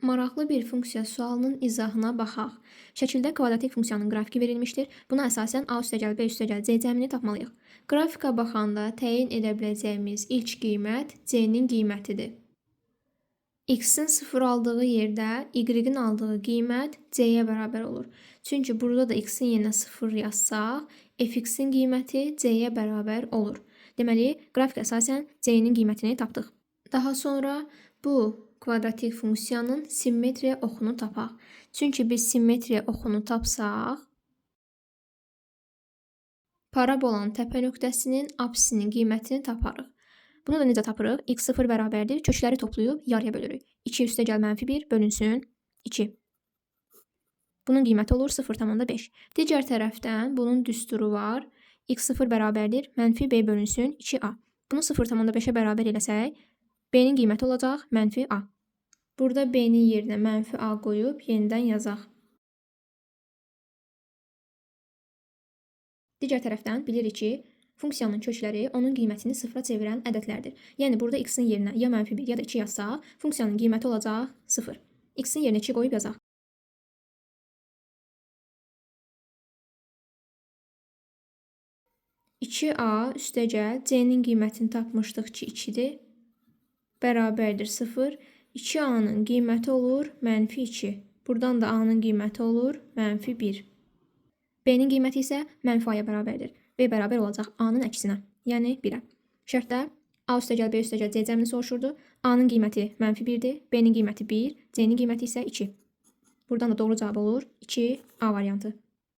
Maraqlı bir funksiya sualının izahına baxaq. Şəkildə kvadratik funksiyanın qrafiki verilmişdir. Buna əsasən A + B + C cəmini tapmalıyıq. Qrafika baxanda təyin edə biləcəyimiz ilk qiymət C-nin qiymətidir. X-in 0 aldığı yerdə Y-in aldığı qiymət C-yə bərabər olur. Çünki burada da X-in yerinə 0 yazsaq, f(x)in qiyməti C-yə bərabər olur. Deməli, qrafika əsasən C-nin qiymətini tapdıq. Daha sonra bu kvadratik funksiyanın simmetriya oxunu tapaq. Çünki biz simmetriya oxunu tapsaq, parabolanın təpə nöqtəsinin apsisinin qiymətini taparıq. Bunu da necə tapırıq? X 0 bərabərdir. Kökləri toplayıb yarıya bölürük. 2 + -1 bölünsün 2. Bunun qiyməti olur 0,5. Digər tərəfdən bunun düsturu var. X 0 bərabərdir. -B bölünsün 2A. Bunu 0,5-ə bərabər eləsək, B-nin qiyməti olacaq -A. Burada B-nin yerinə -A qoyub yenidən yazaq. Digər tərəfdən bilirik ki, funksiyanın kökləri onun qiymətini 0-a çevirən ədədlərdir. Yəni burada x-in yerinə ya -1 ya da 2 yazsaq, funksiyanın qiyməti olacaq 0. X-in yerinə 2 qoyub yazaq. (2a) üstəgəl C-nin qiymətini tapmışdıq ki, 2-dir. Bərabərdir 0. 2a-nın qiyməti olur -2. Buradan da a-nın qiyməti olur -1. B-nin qiyməti isə -a-ya bərabərdir. B bərabər olacaq a-nın əksinə, yəni 1-ə. Şərtdə A + B + C cəmini soruşurdu. A-nın qiyməti -1-dir, B-nin qiyməti 1, C-nin qiyməti isə 2. Buradan da doğru cavab olur 2A variantı.